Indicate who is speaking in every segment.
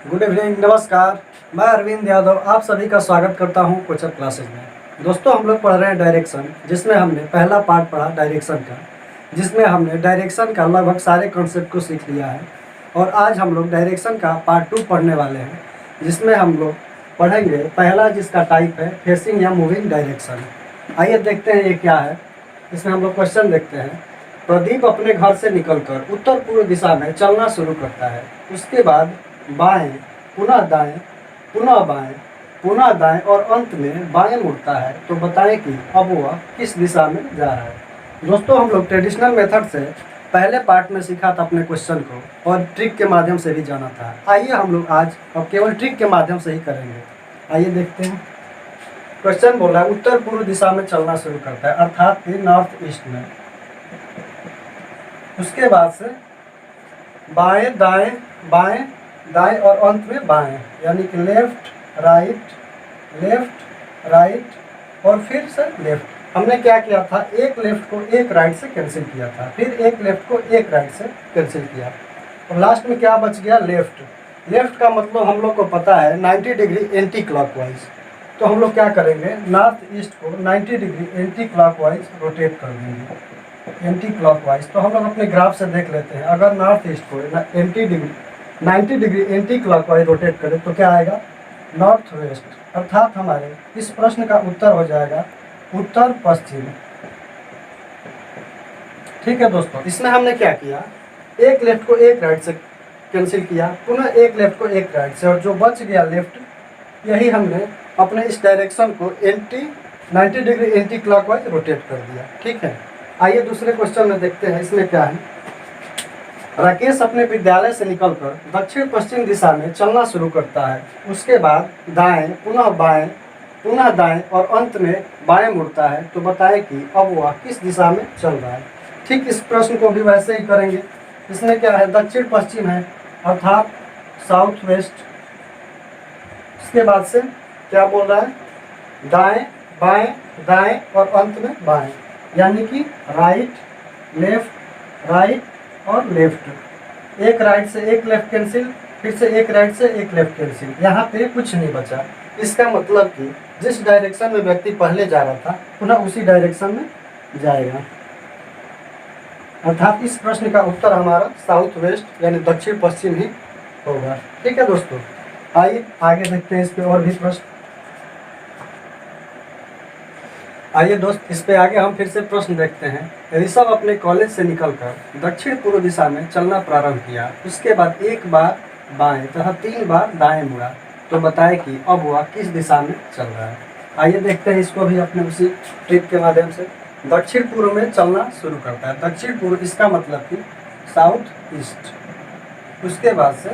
Speaker 1: Good evening, नमस्कार। मैं अरविंद यादव आप सभी का स्वागत करता हूं कोचअप क्लासेज में। दोस्तों, हम लोग पढ़ रहे हैं डायरेक्शन, जिसमें हमने पहला पार्ट पढ़ा डायरेक्शन का, जिसमें हमने डायरेक्शन का लगभग सारे कॉन्सेप्ट को सीख लिया है। और आज हम लोग डायरेक्शन का पार्ट 2 पढ़ने वाले हैं, जिसमें हम लोग पढ़ेंगे पहला, जिसका टाइप है फेसिंग या मूविंग डायरेक्शन। आइए देखते हैं ये क्या है। इसमें हम लोग क्वेश्चन देखते हैं। प्रदीप अपने घर से निकलकर उत्तर पूर्व दिशा में चलना शुरू करता है। उसके बाद बाएं, पुनः दाएं, पुनः बाएं, पुनः दाएं और अंत में बाएं मुड़ता है। तो बताएं कि अब वह किस दिशा में जा रहा है। दोस्तों, हम लोग ट्रेडिशनल मेथड से पहले पार्ट में सीखा था अपने क्वेश्चन को, और ट्रिक के माध्यम से भी जाना था। आइए हम लोग आज अब केवल ट्रिक के माध्यम से ही करेंगे। आइए देखते हैं। क्वेश्चन बोला है उत्तर पूर्व दिशा में चलना शुरू करता है, अर्थात कि नॉर्थ ईस्ट में। उसके बाद से बाएं दाएं, बाएं दाएं और अंत में बाएं, यानी कि लेफ्ट राइट और फिर से लेफ्ट। हमने क्या किया था, एक लेफ्ट को एक राइट से कैंसिल किया था, फिर एक लेफ्ट को एक राइट से कैंसिल किया, और लास्ट में क्या बच गया, लेफ्ट। लेफ्ट का मतलब हम लोग को पता है 90 डिग्री एंटी क्लॉकवाइज। तो हम लोग क्या करेंगे, नॉर्थ ईस्ट को 90 डिग्री एंटी क्लॉकवाइज रोटेट कर देंगे, एंटी क्लॉकवाइज। तो हम लोग अपने ग्राफ से देख लेते हैं, अगर नॉर्थ ईस्ट को 90 डिग्री एंटी क्लॉकवाइज रोटेट करें तो क्या आएगा, नॉर्थ वेस्ट। अर्थात हमारे इस प्रश्न का उत्तर हो जाएगा उत्तर पश्चिम। ठीक है दोस्तों, इसमें हमने क्या किया, एक लेफ्ट को एक राइट से कैंसिल किया, पुनः एक लेफ्ट को एक राइट से, और जो बच गया लेफ्ट, यही हमने अपने इस डायरेक्शन को 90 डिग्री एंटी क्लॉकवाइज रोटेट कर दिया। ठीक है, आइए दूसरे क्वेश्चन में देखते हैं। इसमें क्या है, राकेश अपने विद्यालय से निकलकर दक्षिण पश्चिम दिशा में चलना शुरू करता है। उसके बाद दाएं, पुनः दाएं और अंत में बाएं मुड़ता है। तो बताएं कि अब वह किस दिशा में चल रहा है। ठीक इस प्रश्न को भी वैसे ही करेंगे। इसमें क्या है, दक्षिण पश्चिम है, अर्थात साउथ वेस्ट। इसके बाद से क्या बोल रहा है, दाएं बाएं दाएं और अंत में बाएं, यानी कि राइट और लेफ्ट। एक राइट से एक लेफ्ट कैंसिल, फिर से एक राइट से एक लेफ्ट कैंसिल, यहाँ पे कुछ नहीं बचा। इसका मतलब कि जिस डायरेक्शन में व्यक्ति पहले जा रहा था पुनः उसी डायरेक्शन में जाएगा। अर्थात इस प्रश्न का उत्तर हमारा साउथ वेस्ट यानी दक्षिण पश्चिम ही होगा। ठीक है दोस्तों, आइए आगे देखते हैं इस पे और भी प्रश्न। आइए दोस्त, इस पे आगे हम फिर से प्रश्न देखते हैं। ऋषभ अपने कॉलेज से निकलकर दक्षिण पूर्व दिशा में चलना प्रारंभ किया। उसके बाद एक बार बाएं तथा 3 बार दाएं मुड़ा। तो बताएं कि अब वह किस दिशा में चल रहा है। आइए देखते हैं इसको भी अपने उसी ट्रिक के माध्यम से। दक्षिण पूर्व में चलना शुरू करता है, दक्षिण पूर्व, इसका मतलब कि साउथ ईस्ट। उसके बाद से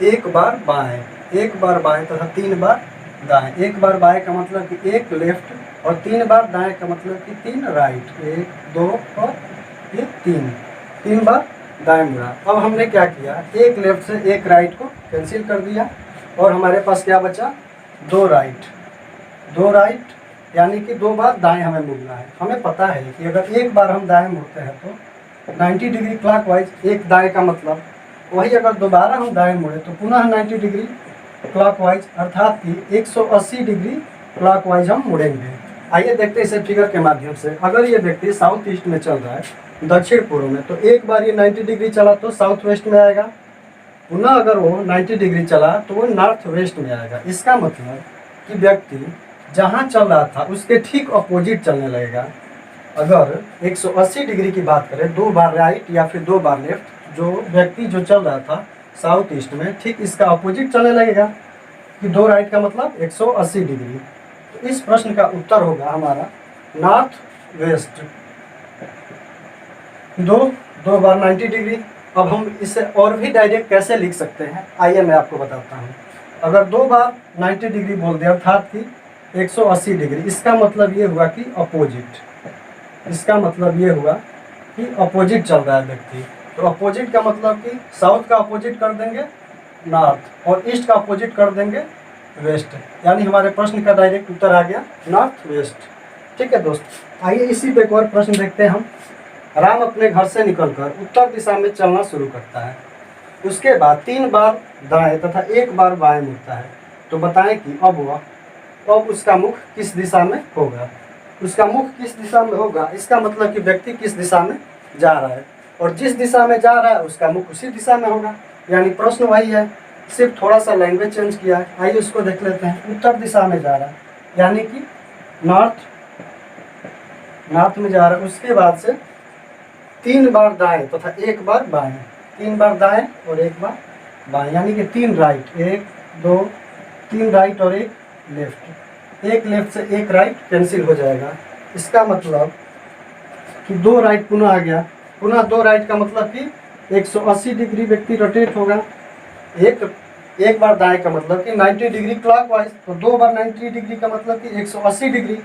Speaker 1: एक बार बाएं तथा 3 बार दाएं। एक बार बाएं का मतलब कि एक लेफ्ट, और 3 बार दाएं का मतलब कि 3 राइट, 1 2 और ये 3 बार दाएं मुड़ा। अब हमने क्या किया, एक लेफ्ट से एक राइट को कैंसिल कर दिया, और हमारे पास क्या बचा, 2 राइट, यानी कि 2 बार दाएं हमें मुड़ना है। हमें पता है कि अगर एक बार हम दाएं मुड़ते हैं तो 90 डिग्री क्लॉकवाइज, एक दाएं का मतलब, वही अगर दोबारा हम दाएं मुड़े तो पुनः 90 डिग्री क्लॉकवाइज, अर्थात कि 180 डिग्री क्लॉकवाइज हम मुड़ेंगे। आइए देखते हैं इसे फिगर के माध्यम से। अगर ये व्यक्ति साउथ ईस्ट में चल रहा है दक्षिण पूर्व में, तो एक बार ये 90 डिग्री चला तो साउथ वेस्ट में आएगा, पुनः अगर वो 90 डिग्री चला तो वो नॉर्थ वेस्ट में आएगा। इसका मतलब कि व्यक्ति जहाँ चल रहा था उसके ठीक अपोजिट चलने लगेगा। अगर 180 डिग्री की बात करें, 2 बार राइट या फिर 2 बार लेफ्ट, जो व्यक्ति जो चल रहा था साउथ ईस्ट में, ठीक इसका अपोजिट चलने लगेगा, कि 2 राइट का मतलब 180 डिग्री। तो इस प्रश्न का उत्तर होगा हमारा नॉर्थ वेस्ट। दो बार 90 डिग्री। अब हम इसे और भी डायरेक्ट कैसे लिख सकते हैं, आइए मैं आपको बताता हूँ। अगर 2 बार 90 डिग्री बोल दिया, अर्थात कि 180 डिग्री, इसका मतलब ये हुआ कि अपोजिट। इसका मतलब ये हुआ कि अपोजिट चल रहा है व्यक्ति। तो अपोजिट का मतलब कि साउथ का अपोजिट कर देंगे नॉर्थ, और ईस्ट का अपोजिट कर देंगे वेस्ट, यानी हमारे प्रश्न का डायरेक्ट उत्तर आ गया नॉर्थ वेस्ट। ठीक है दोस्त, आइए इसी पे एक और प्रश्न देखते हैं हम। राम अपने घर से निकलकर उत्तर दिशा में चलना शुरू करता है। उसके बाद 3 बार दाएं तथा 1 बार बाएं मुड़ता है, तो बताएं कि अब उसका मुख किस दिशा में होगा। उसका मुख किस दिशा में होगा, इसका मतलब कि व्यक्ति किस दिशा में जा रहा है, और जिस दिशा में जा रहा है उसका मुख उसी दिशा में होगा। यानी प्रश्न वही है, सिर्फ थोड़ा सा लैंग्वेज चेंज किया है। आइए उसको देख लेते हैं। उत्तर दिशा में जा रहा है, यानी कि नॉर्थ में जा रहा है। उसके बाद से 3 बार दाएं तथा 1 बार बाएं, 3 बार दाएं और 1 बार बाएं, यानी कि 3 राइट, 1 2 3 राइट और 1 लेफ्ट। 1 लेफ्ट से 1 राइट कैंसिल हो जाएगा। इसका मतलब कि 2 राइट पुनः आ गया। पुनः 2 राइट का मतलब कि 180 डिग्री व्यक्ति रोटेट होगा। एक बार दाएं का मतलब कि 90 डिग्री क्लॉकवाइज, तो 2 बार 90 डिग्री का मतलब कि 180 डिग्री,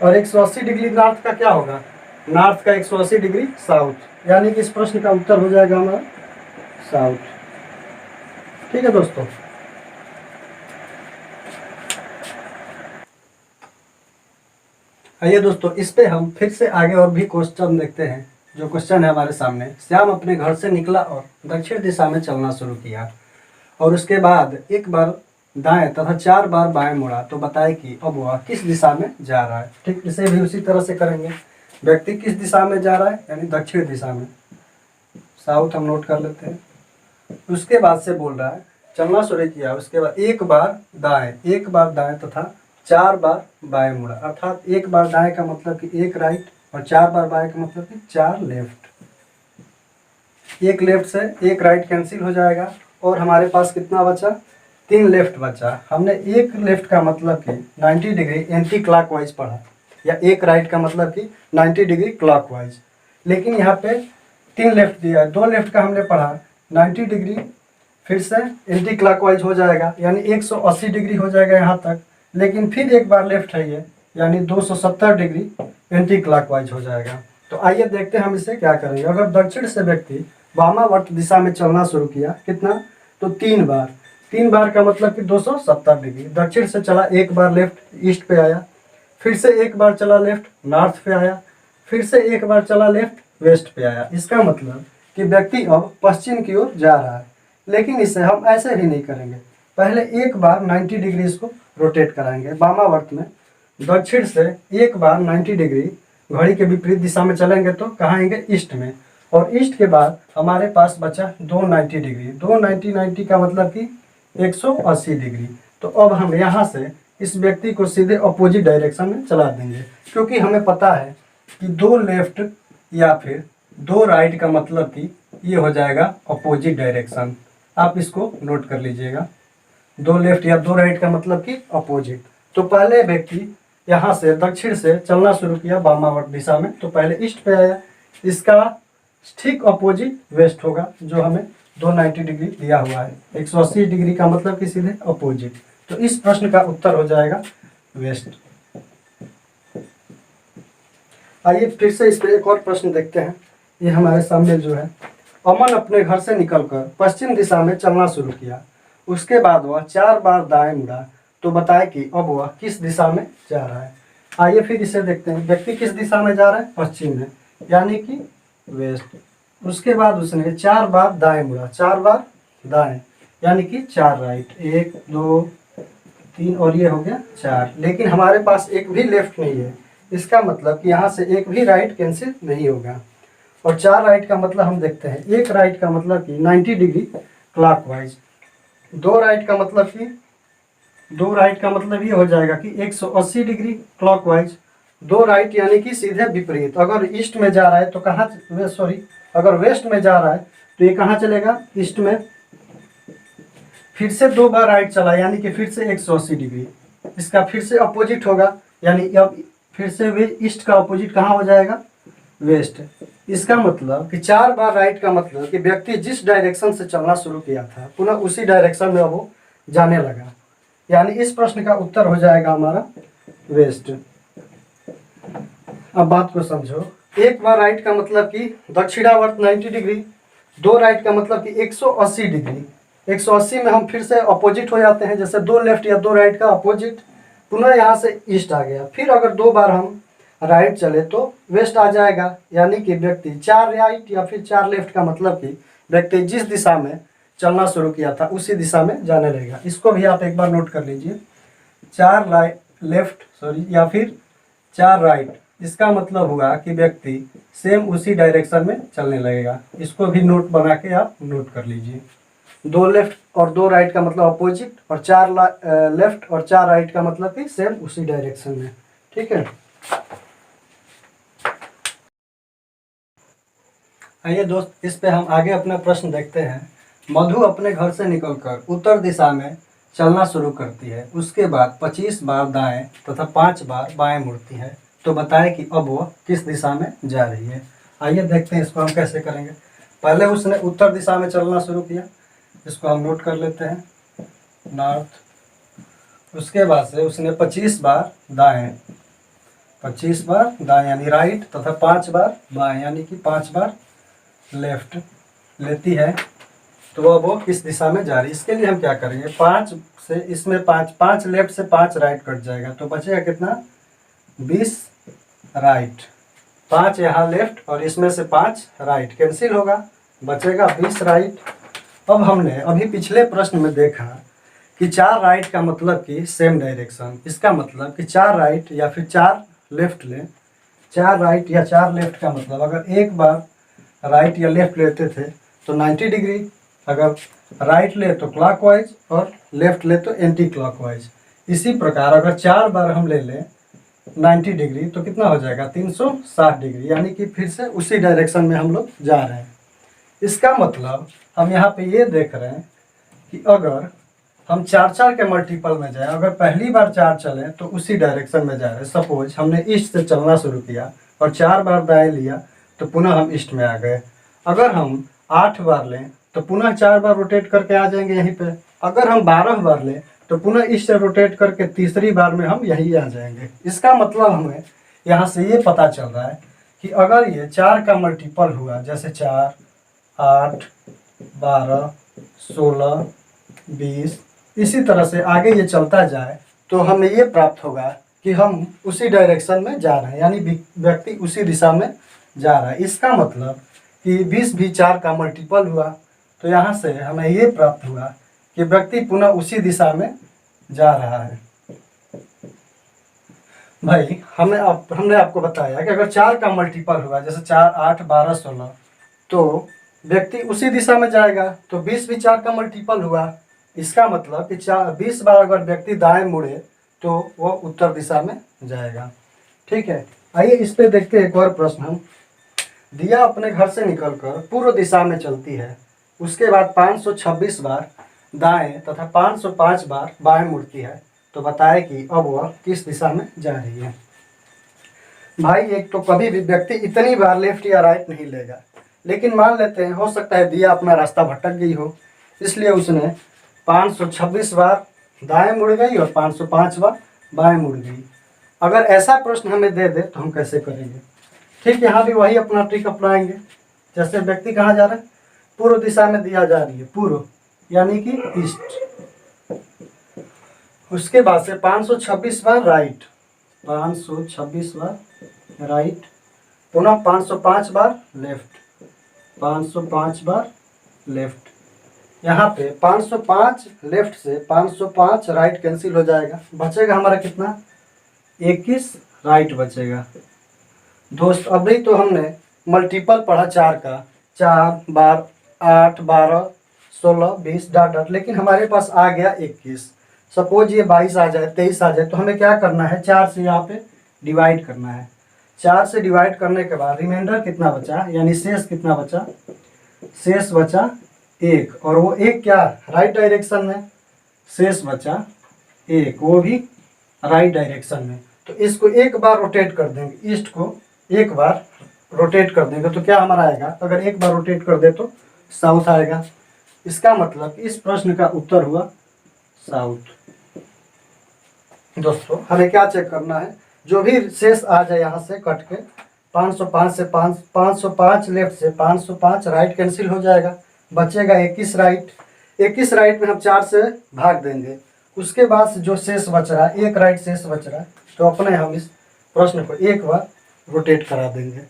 Speaker 1: और 180 डिग्री नॉर्थ का क्या होगा, नॉर्थ का 180 डिग्री साउथ, यानी कि इस प्रश्न का उत्तर हो जाएगा हमारा साउथ। ठीक है दोस्तों। आइए दोस्तों, इस पे हम फिर से आगे और भी क्वेश्चन देखते हैं। जो क्वेश्चन है हमारे सामने, श्याम अपने घर से निकला और दक्षिण दिशा में चलना शुरू किया, और उसके बाद 1 बार दाएं तथा 4 बार बाएं मुड़ा, तो बताए कि अब वह किस दिशा में जा रहा है। ठीक, इसे भी उसी तरह से करेंगे। व्यक्ति किस दिशा में जा रहा है, यानी दक्षिण दिशा में, साउथ हम नोट कर लेते हैं। उसके बाद से बोल रहा है चलना शुरू किया, उसके बाद 1 बार दाएं तथा 4 बार बाएं मुड़ा, अर्थात 1 बार दाएं का मतलब कि 1 राइट, और 4 बार बाएं का मतलब कि 4 लेफ्ट। 1 लेफ्ट से 1 राइट कैंसिल हो जाएगा, और हमारे पास कितना बचा, 3 लेफ्ट बचा। हमने 1 लेफ्ट का मतलब कि 90 डिग्री एंटी क्लॉकवाइज पढ़ा, या 1 राइट का मतलब कि 90 डिग्री क्लॉकवाइज, लेकिन यहाँ पे 3 लेफ्ट दिया है। 2 लेफ्ट का हमने पढ़ा 90 डिग्री, फिर से एंटी क्लॉकवाइज हो जाएगा, यानी 180 डिग्री हो जाएगा यहाँ तक, लेकिन फिर 1 बार लेफ्ट है ये, यानी 270 डिग्री एंटी क्लॉकवाइज हो जाएगा। तो आइए देखते हैं हम इसे क्या करेंगे। अगर दक्षिण से व्यक्ति वामावर्त दिशा में चलना शुरू किया, कितना, तो 3 बार का मतलब कि 270 डिग्री। दक्षिण से चला, 1 बार लेफ्ट ईस्ट पे आया, फिर से 1 बार चला लेफ्ट नॉर्थ पे आया, फिर से 1 बार चला लेफ्ट वेस्ट पे आया। इसका मतलब कि व्यक्ति अब पश्चिम की ओर जा रहा है। लेकिन इसे हम ऐसे ही नहीं करेंगे, पहले 1 बार 90 डिग्री इसको रोटेट कराएंगे वामावर्त में। दक्षिण से 1 बार 90 डिग्री घड़ी के विपरीत दिशा में चलेंगे तो कहाँ आएंगे, ईस्ट में, और ईस्ट के बाद हमारे पास बचा 290 डिग्री। 290 का मतलब कि 180 डिग्री। तो अब हम यहाँ से इस व्यक्ति को सीधे अपोजिट डायरेक्शन में चला देंगे, क्योंकि हमें पता है कि 2 लेफ्ट या फिर 2 राइट का मतलब कि ये हो जाएगा अपोजिट डायरेक्शन। आप इसको नोट कर लीजिएगा, 2 लेफ्ट या 2 राइट का मतलब कि अपोजिट। तो पहले व्यक्ति यहाँ से दक्षिण से चलना शुरू किया वामावर्त दिशा में, तो पहले ईस्ट पे आया, इसका ठीक अपोजिट वेस्ट होगा, जो हमें 290 डिग्री दिया हुआ है। 180 डिग्री का मतलब कि सीधे अपोजिट। तो इस प्रश्न का उत्तर हो जाएगा वेस्ट। आइए फिर से इस पर एक और प्रश्न देखते हैं। ये हमारे सामने जो है, अमन अपने घर से निकलकर पश्चिम दिशा में चलना शुरू किया, उसके बाद वह 4 बार दाएं मुड़ा, तो बताए कि अब वह किस दिशा में जा रहा है। आइए फिर इसे देखते हैं। व्यक्ति किस दिशा में जा रहा है, पश्चिम में, यानी कि वेस्ट। उसके बाद उसने 4 बार दाएं मुड़ा, 4 बार दाएं, यानी कि 4 राइट, 1 2 3 और ये हो गया 4। लेकिन हमारे पास एक भी लेफ्ट नहीं है, इसका मतलब कि यहाँ से एक भी राइट कैंसिल नहीं होगा। और 4 राइट का मतलब हम देखते हैं, 1 राइट का मतलब कि 90 डिग्री क्लॉकवाइज, 2 राइट का मतलब कि 2 राइट का मतलब ये हो जाएगा कि 180 डिग्री क्लॉकवाइज। 2 राइट यानी कि सीधे विपरीत। अगर ईस्ट में जा रहा है तो कहाँ, सॉरी, अगर वेस्ट में जा रहा है तो ये कहाँ चलेगा, ईस्ट में। फिर से 2 बार राइट चला, यानी कि फिर से 180 डिग्री, इसका फिर से अपोजिट होगा, यानी अब फिर से वे ईस्ट का अपोजिट कहाँ हो जाएगा, वेस्ट। इसका मतलब कि 4 बार राइट का मतलब कि व्यक्ति जिस डायरेक्शन से चलना शुरू किया था पुनः उसी डायरेक्शन में अब वो जाने लगा, यानी इस प्रश्न का उत्तर हो जाएगा हमारा वेस्ट। अब बात को समझो। 1 बार राइट का मतलब कि दक्षिणावर्त 90 डिग्री, 2 राइट का मतलब कि 180 डिग्री। 180 में हम फिर से अपोजिट हो जाते हैं, जैसे 2 लेफ्ट या 2 राइट का अपोजिट, पुनः यहाँ से ईस्ट आ गया। फिर अगर 2 बार हम राइट चले तो वेस्ट आ जाएगा, यानी कि व्यक्ति 4 राइट या फिर 4 लेफ्ट का मतलब कि व्यक्ति जिस दिशा में चलना शुरू किया था उसी दिशा में जाने लगेगा। इसको भी आप एक बार नोट कर लीजिए। 4 लेफ्ट सॉरी या फिर 4 राइट, इसका मतलब हुआ कि व्यक्ति सेम उसी डायरेक्शन में चलने लगेगा। इसको भी नोट बना के आप नोट कर लीजिए। 2 लेफ्ट और 2 राइट का मतलब अपोजिट, और 4 लेफ्ट और 4 राइट का मतलब कि सेम उसी डायरेक्शन में। ठीक है, आइए दोस्त, इस पे हम आगे अपना प्रश्न देखते हैं। मधु अपने घर से निकलकर उत्तर दिशा में चलना शुरू करती है। उसके बाद 25 बार दाएं तथा 5 बार बाएं मुड़ती है। तो बताएं कि अब वह किस दिशा में जा रही है। आइए देखते हैं इसको हम कैसे करेंगे। पहले उसने उत्तर दिशा में चलना शुरू किया, इसको हम नोट कर लेते हैं, नॉर्थ। उसके बाद से उसने 25 बार दाएं, 25 बार दाएं यानी राइट, तथा 5 बार बाएं यानी कि 5 बार लेफ्ट लेती है। तो अब वो किस दिशा में जा रही है, इसके लिए हम क्या करेंगे, 5 से इसमें 5 लेफ्ट से 5 राइट कट जाएगा, तो बचेगा कितना, 20 राइट। 5 यहाँ लेफ्ट और इसमें से 5 राइट कैंसिल होगा, बचेगा 20 राइट। अब हमने अभी पिछले प्रश्न में देखा कि 4 राइट का मतलब कि सेम डायरेक्शन। इसका मतलब कि 4 राइट या फिर 4 लेफ्ट लें। 4 राइट या 4 लेफ्ट का मतलब अगर एक बार राइट या लेफ्ट लेते थे तो 90 डिग्री, अगर राइट ले तो क्लॉकवाइज और लेफ्ट ले तो एंटी क्लॉकवाइज। इसी प्रकार अगर 4 बार हम ले लें 90 डिग्री तो कितना हो जाएगा, 360 डिग्री, यानी कि फिर से उसी डायरेक्शन में हम लोग जा रहे हैं। इसका मतलब हम यहाँ पे ये देख रहे हैं कि अगर हम 4 के मल्टीपल में जाएं, अगर पहली बार 4 चलें तो उसी डायरेक्शन में जा रहे हैं। सपोज हमने ईस्ट से चलना शुरू किया और 4 बार दाएं लिया तो पुनः हम ईस्ट में आ गए। अगर हम 8 बार लें तो पुनः 4 बार रोटेट करके आ जाएंगे यहीं पे। अगर हम 12 बार लें तो पुनः ईस्ट से रोटेट करके तीसरी बार में हम यहीं आ जाएंगे। इसका मतलब हमें यहाँ से ये पता चल रहा है कि अगर ये 4 का मल्टीपल हुआ, जैसे 4, 8, 12, 16, 20, इसी तरह से आगे ये चलता जाए तो हमें ये प्राप्त होगा कि हम उसी डायरेक्शन में जा रहे हैं, यानी व्यक्ति उसी दिशा में जा रहा है। इसका मतलब कि 20 भी 4 का मल्टीपल हुआ, तो यहाँ से हमें ये प्राप्त हुआ कि व्यक्ति पुनः उसी दिशा में जा रहा है। भाई हमने आपको बताया कि अगर 4 का मल्टीपल हुआ, जैसे 4, 8, 12, 16, तो व्यक्ति उसी दिशा में जाएगा। तो 20 भी 4 का मल्टीपल हुआ, इसका मतलब कि 20 बार अगर व्यक्ति दाएं मुड़े तो वो उत्तर दिशा में जाएगा। ठीक है, आइए इस पे देखते हैं एक और प्रश्न हम। दिया अपने घर से निकलकर पूर्व दिशा में चलती है। उसके बाद 526 बार दाएं तथा 505 बार बाएं मुड़ती है। तो बताए कि अब वह किस दिशा में जा रही है। भाई एक तो कभी भी व्यक्ति इतनी बार लेफ्ट या राइट नहीं लेगा, लेकिन मान लेते हैं हो सकता है दिया अपना रास्ता भटक गई हो, इसलिए उसने 526 बार दाएं मुड़ गई और 505 बार बाएं मुड़ गई। अगर ऐसा प्रश्न हमें दे दे तो हम कैसे करेंगे। ठीक, यहाँ भी वही अपना ट्रिक अपनाएंगे। जैसे व्यक्ति कहाँ जा रहा है, पूर्व दिशा में दिया जा रही है, पूर्व यानी कि ईस्ट। उसके बाद से 526 बार राइट, 526 बार राइट, पुनः 505 बार लेफ्ट, 505 बार लेफ्ट। यहाँ पे 505 लेफ्ट से 505 राइट कैंसिल हो जाएगा, बचेगा हमारा कितना, 21 राइट बचेगा। दोस्त अभी तो हमने मल्टीपल पढ़ा 4 का, 4 बार 8, 12, 16, 20 डॉट डॉट, लेकिन हमारे पास आ गया 21। सपोज ये 22 आ जाए, 23 आ जाए, तो हमें क्या करना है, 4 से यहाँ पे डिवाइड करना है। 4 से डिवाइड करने के बाद रिमाइंडर कितना बचा, यानी शेष कितना बचा, शेष बचा 1, और वो 1 क्या, राइट डायरेक्शन में, शेष बचा 1, वो भी राइट डायरेक्शन में। तो इसको एक बार रोटेट कर देंगे, ईस्ट को एक बार रोटेट कर देंगे तो क्या हमारा आएगा, अगर एक बार रोटेट कर दे तो साउथ आएगा। इसका मतलब इस प्रश्न का उत्तर हुआ साउथ। दोस्तों हमें क्या चेक करना है, जो भी शेष आ जाए यहाँ से कट के, 505 से 505 लेफ्ट से 505 राइट कैंसिल हो जाएगा, बचेगा 21 राइट। 21 राइट में हम 4 से भाग देंगे, उसके बाद जो शेष बच रहा है, 1 राइट शेष बच रहा है, तो अपने हम इस प्रश्न को एक बार रोटेट करा देंगे।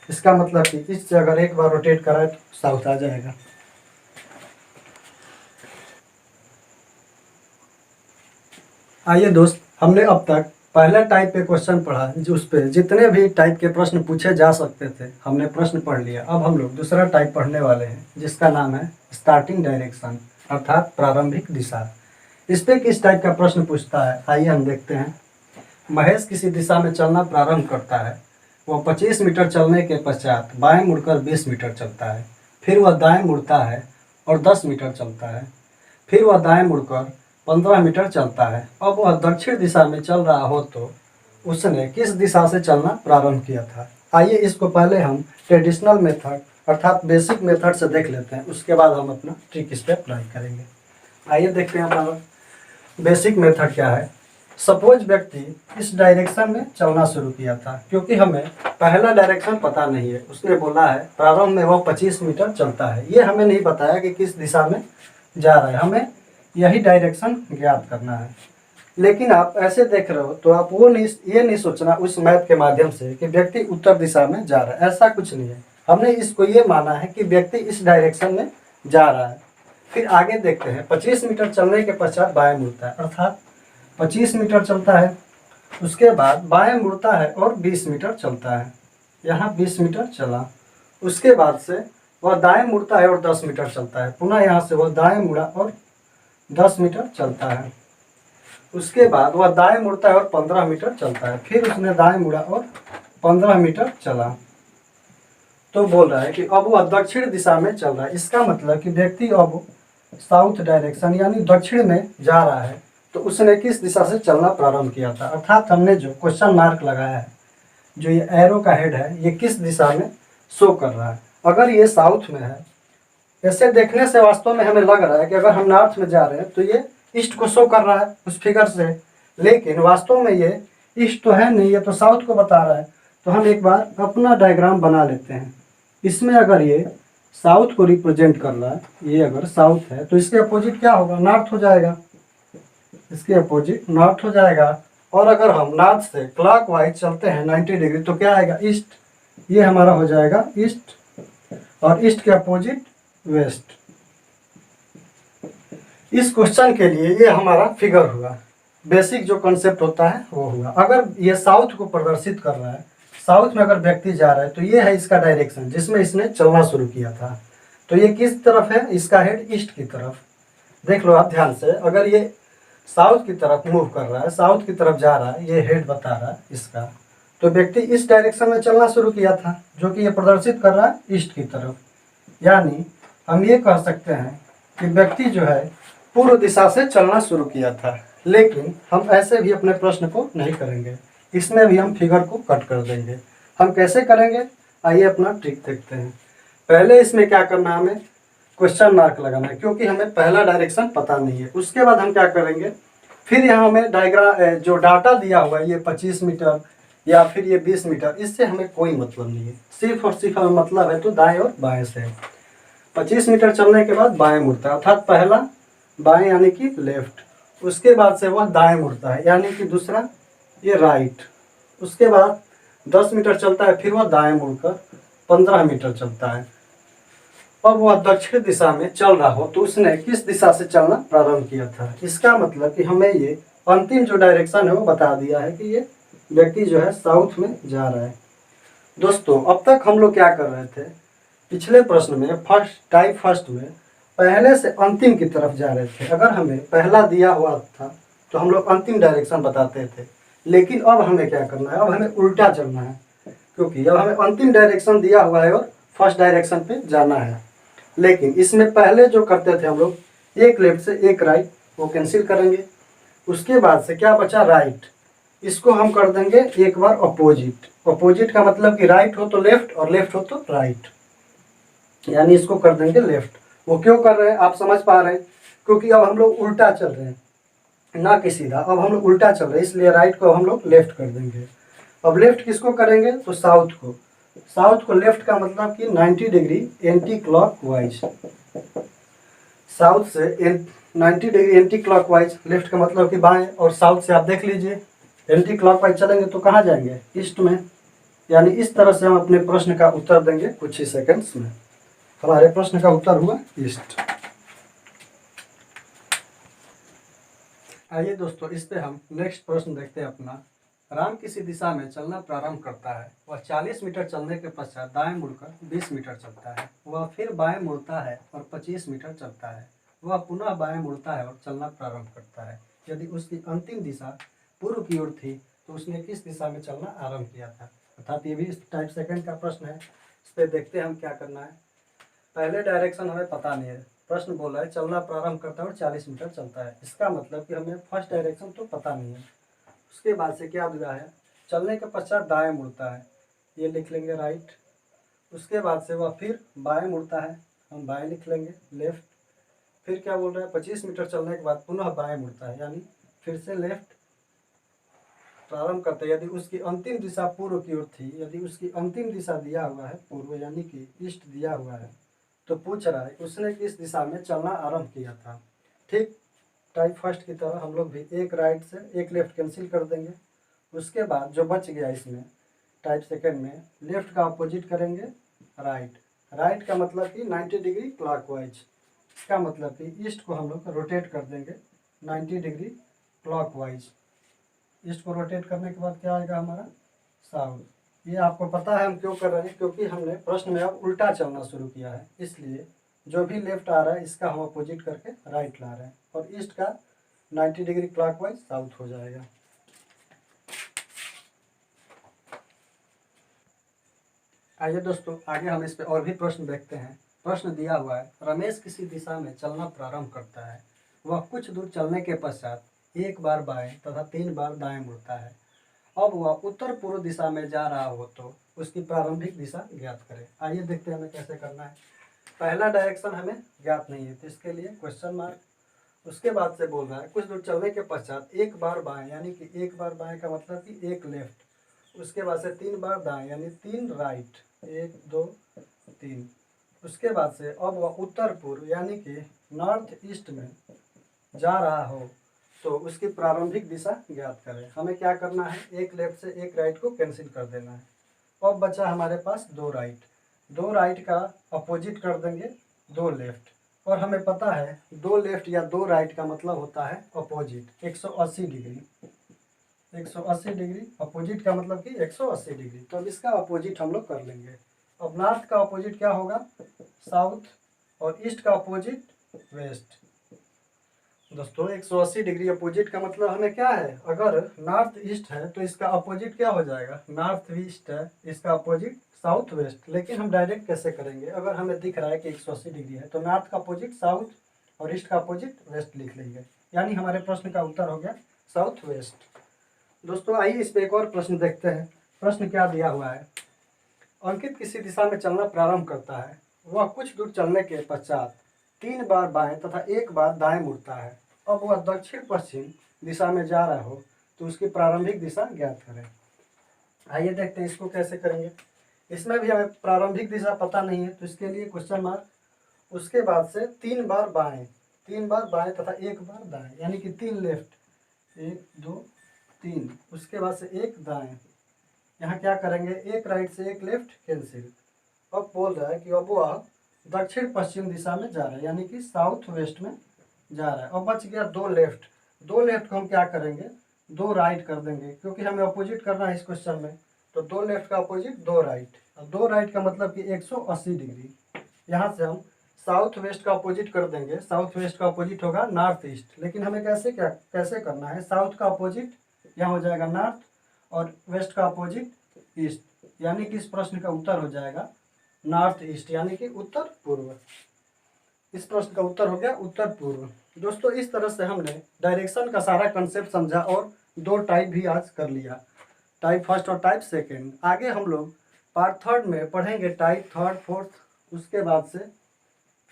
Speaker 1: इसका मतलब कि इससे अगर एक बार रोटेट कराए तो साउथ आ जाएगा। आइए दोस्त, हमने अब तक पहला टाइप पे क्वेश्चन पढ़ा, जो उस पे जितने भी टाइप के प्रश्न पूछे जा सकते थे हमने प्रश्न पढ़ लिया। अब हम लोग दूसरा टाइप पढ़ने वाले हैं, जिसका नाम है स्टार्टिंग डायरेक्शन, अर्थात प्रारंभिक दिशा। इस पे किस टाइप का प्रश्न पूछता है, आइए हम देखते हैं। महेश किसी दिशा में चलना प्रारंभ करता है। वह 25 मीटर चलने के पश्चात बाएं मुड़कर 20 मीटर चलता है। फिर वह दाएं मुड़ता है और 10 मीटर चलता है। फिर वह दाएं मुड़कर 15 मीटर चलता है। अब वह दक्षिण दिशा में चल रहा हो तो उसने किस दिशा से चलना प्रारंभ किया था। आइए इसको पहले हम ट्रेडिशनल मेथड अर्थात बेसिक मेथड से देख लेते हैं, उसके बाद हम अपना ट्रिक इस पर अप्लाई करेंगे। आइए देखते हैं हमारा बेसिक मेथड क्या है। सपोज व्यक्ति इस डायरेक्शन में चलना शुरू किया था, क्योंकि हमें पहला डायरेक्शन पता नहीं है। उसने बोला है प्रारंभ में वह 25 मीटर चलता है, ये हमें नहीं बताया कि किस दिशा में जा रहा है, हमें यही डायरेक्शन ज्ञात करना है। लेकिन आप ऐसे देख रहे हो तो आप ये नहीं सोचना उस मैप के माध्यम से कि व्यक्ति उत्तर दिशा में जा रहा है, ऐसा कुछ नहीं है। हमने इसको ये माना है कि व्यक्ति इस डायरेक्शन में जा रहा है। फिर आगे देखते हैं, 25 मीटर चलने के पश्चात बाएं मुड़ता है, अर्थात 25 मीटर चलता है, उसके बाद बाएं मुड़ता है और 20 मीटर चलता है। यहाँ 20 मीटर चला, उसके बाद से वह दाएं मुड़ता है और 10 मीटर चलता है। पुनः यहाँ से वह दाएं मुड़ा और 10 मीटर चलता है। उसके बाद वह दाएं मुड़ता है और 15 मीटर चलता है। फिर उसने दाएं मुड़ा और 15 मीटर चला, तो बोल रहा है कि अब वह दक्षिण दिशा में चल रहा है। इसका मतलब कि व्यक्ति अब साउथ डायरेक्शन यानी दक्षिण में जा रहा है। तो उसने किस दिशा से चलना प्रारंभ किया था, अर्थात हमने जो क्वेश्चन मार्क लगाया है, जो ये एरो का हेड है, ये किस दिशा में शो कर रहा है। अगर ये साउथ में है, ऐसे देखने से वास्तव में हमें लग रहा है कि अगर हम नॉर्थ में जा रहे हैं तो ये ईस्ट को शो कर रहा है उस फिगर से, लेकिन वास्तव में ये ईस्ट तो है नहीं, ये तो साउथ को बता रहा है। तो हम एक बार अपना डायग्राम बना लेते हैं। इसमें अगर ये साउथ को रिप्रेजेंट कर रहा है, ये अगर साउथ है तो इसके अपोजिट क्या होगा, नॉर्थ हो जाएगा। इसके अपोजिट नॉर्थ हो जाएगा। और अगर हम नॉर्थ से क्लॉकवाइज चलते हैं 90 डिग्री तो क्या आएगा, ईस्ट। ये हमारा हो जाएगा ईस्ट, और ईस्ट के अपोजिट वेस्ट। इस क्वेश्चन के लिए ये हमारा फिगर हुआ, बेसिक जो कॉन्सेप्ट होता है वो हुआ। अगर ये साउथ को प्रदर्शित कर रहा है, साउथ में अगर व्यक्ति जा रहा है तो ये है इसका डायरेक्शन जिसमें इसने चलना शुरू किया था। तो ये किस तरफ है, इसका हेड ईस्ट की तरफ। देख लो आप ध्यान से, अगर ये साउथ की तरफ मूव कर रहा है, साउथ की तरफ जा रहा है, ये हेड बता रहा है इसका, तो व्यक्ति इस डायरेक्शन में चलना शुरू किया था, जो कि ये प्रदर्शित कर रहा है ईस्ट की तरफ। यानी हम ये कह सकते हैं कि व्यक्ति जो है पूर्व दिशा से चलना शुरू किया था। लेकिन हम ऐसे भी अपने प्रश्न को नहीं करेंगे, इसमें भी हम फिगर को कट कर देंगे। हम कैसे करेंगे, आइए अपना ट्रिक देखते हैं। पहले इसमें क्या करना है, हमें क्वेश्चन मार्क लगाना है, क्योंकि हमें पहला डायरेक्शन पता नहीं है। उसके बाद हम क्या करेंगे, फिर यहाँ हमें डायग्राम जो डाटा दिया हुआ है, ये 25 मीटर या फिर ये 20 मीटर, इससे हमें कोई मतलब नहीं है। सिर्फ और सिर्फ हमें मतलब है तो दाएं और बाएं से। 25 मीटर चलने के बाद बाएं मुड़ता है, अर्थात पहला बाएं यानी कि लेफ्ट, उसके बाद से वह दाएं मुड़ता है यानी कि दूसरा ये राइट। उसके बाद 10 मीटर चलता है, फिर वह दाएं मुड़कर 15 मीटर चलता है। अब वह दक्षिण दिशा में चल रहा हो तो उसने किस दिशा से चलना प्रारंभ किया था। इसका मतलब कि हमें ये अंतिम जो डायरेक्शन है वो बता दिया है कि ये व्यक्ति जो है साउथ में जा रहा है। दोस्तों, अब तक हम लोग क्या कर रहे थे, पिछले प्रश्न में टाइप फर्स्ट में पहले से अंतिम की तरफ जा रहे थे। अगर हमें पहला दिया हुआ था तो हम लोग अंतिम डायरेक्शन बताते थे, लेकिन अब हमें क्या करना है, अब हमें उल्टा चलना है, क्योंकि अब हमें अंतिम डायरेक्शन दिया हुआ है और फर्स्ट डायरेक्शन पे जाना है। लेकिन इसमें पहले जो करते थे हम लोग, एक लेफ्ट से एक राइट, वो कैंसिल करेंगे। उसके बाद से क्या बचा, राइट। इसको हम कर देंगे एक बार अपोजिट। अपोजिट का मतलब कि राइट हो तो लेफ्ट और लेफ्ट हो तो राइट, यानी इसको कर देंगे लेफ्ट। वो क्यों कर रहे हैं आप समझ पा रहे हैं, क्योंकि अब हम लोग उल्टा चल रहे हैं, ना कि सीधा। अब हम लोग उल्टा चल रहे हैं, इसलिए राइट को हम लोग लेफ्ट कर देंगे। अब लेफ्ट किसको करेंगे, तो साउथ को। साउथ को लेफ्ट का मतलब कि 90 डिग्री एंटी क्लॉकवाइज। साउथ से 90 डिग्री एंटी क्लॉकवाइज, लेफ्ट का मतलब कि बाएं। और साउथ से आप देख लीजिए, एंटी क्लॉकवाइज चलेंगे तो कहाँ जाएंगे, ईस्ट में। यानी इस तरह से हम अपने प्रश्न का उत्तर देंगे कुछ ही सेकंड्स में। हमारे प्रश्न का उत्तर हुआ ईस्ट। आइए दोस्तों, इस पे हम नेक्स्ट प्रश्न देखते हैं अपना। राम किसी दिशा में चलना प्रारंभ करता है। वह 40 मीटर चलने के पश्चात दाएं मुड़कर 20 मीटर चलता है। वह फिर बाएं मुड़ता है और 25 मीटर चलता है। वह पुनः बाएं मुड़ता है और चलना प्रारंभ करता है। यदि उसकी अंतिम दिशा पूर्व की ओर थी तो उसने किस दिशा में चलना आरंभ किया था। अर्थात ये भी इस टाइप सेकंड का प्रश्न है। इस पे देखते हैं हम क्या करना है। पहले डायरेक्शन हमें पता नहीं है। प्रश्न बोला है चलना प्रारंभ करता है और 40 मीटर चलता है। इसका मतलब कि हमें फर्स्ट डायरेक्शन तो पता नहीं है। उसके बाद से क्या दिया है, चलने के पश्चात दाएं मुड़ता है, ये लिख लेंगे राइट। उसके बाद से वह फिर बाएं मुड़ता है, हम बाएं लिख लेंगे लेफ्ट। फिर क्या बोल रहा है, 25 मीटर चलने के बाद पुनः बाएं मुड़ता है, यानी फिर से लेफ्ट प्रारंभ करते हैं। यदि उसकी अंतिम दिशा पूर्व की ओर थी, यदि उसकी अंतिम दिशा दिया हुआ है पूर्व यानी कि ईस्ट दिया हुआ है, तो पूछ रहा है उसने किस दिशा में चलना आरंभ किया था। ठीक टाइप फर्स्ट की तरह हम लोग भी एक राइट से एक लेफ्ट कैंसिल कर देंगे। उसके बाद जो बच गया इसमें टाइप सेकंड में, लेफ्ट का अपोजिट करेंगे राइट। राइट का मतलब कि 90 डिग्री क्लॉकवाइज। इसका मतलब कि ईस्ट को हम लोग रोटेट कर देंगे 90 डिग्री क्लॉकवाइज। ईस्ट को रोटेट करने के बाद क्या आएगा हमारा, साउथ। ये आपको पता है हम क्यों कर रहे हैं, क्योंकि हमने प्रश्न में अब उल्टा चलना शुरू किया है, इसलिए जो भी लेफ्ट आ रहा है इसका हम अपोजिट करके राइट ला रहे हैं, और ईस्ट का 90 डिग्री क्लॉकवाइज साउथ हो जाएगा। आइए दोस्तों, आगे हम इस पे और भी प्रश्न देखते हैं। प्रश्न दिया हुआ है, रमेश किसी दिशा में चलना प्रारंभ करता है। वह कुछ दूर चलने के पश्चात एक बार बाएं तथा 3 बार दाएं मुड़ता है। अब वह उत्तर पूर्व दिशा में जा रहा हो तो उसकी प्रारंभिक दिशा ज्ञात करें। आइए देखते हैं हमें कैसे करना है। पहला डायरेक्शन हमें ज्ञात नहीं है, तो इसके लिए क्वेश्चन मार्क। उसके बाद से बोल रहा है कुछ दूर चलने के पश्चात एक बार बाएं, यानी कि एक बार बाएं का मतलब कि एक लेफ्ट। उसके बाद से 3 बार दाएं यानी 3 राइट, 1 2 3। उसके बाद से अब वह उत्तर पूर्व यानी कि नॉर्थ ईस्ट में जा रहा हो तो उसकी प्रारंभिक दिशा ज्ञात करें। हमें क्या करना है, एक लेफ्ट से एक राइट को कैंसिल कर देना है। अब बचा हमारे पास 2 राइट। 2 राइट का अपोजिट कर देंगे 2 लेफ्ट, और हमें पता है 2 लेफ्ट या 2 राइट का मतलब होता है अपोजिट 180 डिग्री। 180 डिग्री अपोजिट का मतलब कि 180 डिग्री। तो अब इसका अपोजिट हम लोग कर लेंगे। अब नॉर्थ का अपोजिट क्या होगा, साउथ, और ईस्ट का अपोजिट वेस्ट। दोस्तों 180 डिग्री अपोजिट का मतलब हमें क्या है, अगर नॉर्थ ईस्ट है तो इसका अपोजिट क्या हो जाएगा, नॉर्थ ईस्ट है, इसका अपोजिट साउथ वेस्ट। लेकिन हम डायरेक्ट कैसे करेंगे, अगर हमें दिख रहा है कि 180 डिग्री है तो नॉर्थ का अपोजिट साउथ और ईस्ट का अपोजिट वेस्ट लिख लेंगे, यानी हमारे प्रश्न का उत्तर हो गया साउथ वेस्ट। दोस्तों आइए इस पे एक और प्रश्न देखते हैं। प्रश्न क्या दिया हुआ है, अंकित किसी दिशा में चलना प्रारंभ करता है। वह कुछ दूर चलने के पश्चात 3 बार बाएं तथा 1 बार दाएं मुड़ता है। अब वह दक्षिण पश्चिम दिशा में जा रहा हो तो उसकी प्रारंभिक दिशा ज्ञात करें। आइए देखते हैं इसको कैसे करेंगे। इसमें भी हमें प्रारंभिक दिशा पता नहीं है, तो इसके लिए क्वेश्चन मार्क। उसके बाद से 3 बार बाएं, 3 बार बाएं तथा 1 बार दाएं, यानी कि 3 लेफ्ट, 1 2 3। उसके बाद से 1 दाएं, यहाँ क्या करेंगे, एक राइट से एक लेफ्ट कैंसिल। अब बोल रहा है कि अब वह दक्षिण पश्चिम दिशा में जा रहा है, यानी कि साउथ वेस्ट में जा रहा है। अब बच गया 2 लेफ्ट। 2 लेफ्ट को हम क्या करेंगे, 2 राइट कर देंगे, क्योंकि हमें अपोजिट करना है इस क्वेश्चन में। तो 2 लेफ्ट का अपोजिट 2 राइट, और 2 राइट का मतलब कि 180 डिग्री। यहाँ से हम साउथ वेस्ट का अपोजिट कर देंगे। साउथ वेस्ट का अपोजिट होगा नॉर्थ ईस्ट। लेकिन हमें कैसे करना है, साउथ का अपोजिट यहाँ हो जाएगा नॉर्थ, और वेस्ट का अपोजिट ईस्ट, यानी कि इस प्रश्न का उत्तर हो जाएगा नॉर्थ ईस्ट, यानी कि उत्तर पूर्व। इस प्रश्न का उत्तर हो गया उत्तर पूर्व। दोस्तों इस तरह से हमने डायरेक्शन का सारा कंसेप्ट समझा और 2 टाइप भी आज कर लिया, टाइप फर्स्ट और टाइप सेकेंड। आगे हम लोग पार्ट थर्ड में पढ़ेंगे टाइप थर्ड फोर्थ, उसके बाद से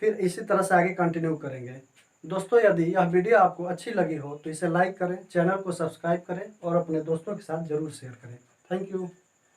Speaker 1: फिर इसी तरह से आगे कंटिन्यू करेंगे। दोस्तों यदि यह वीडियो आपको अच्छी लगी हो तो इसे लाइक करें, चैनल को सब्सक्राइब करें और अपने दोस्तों के साथ जरूर शेयर करें। Thank you.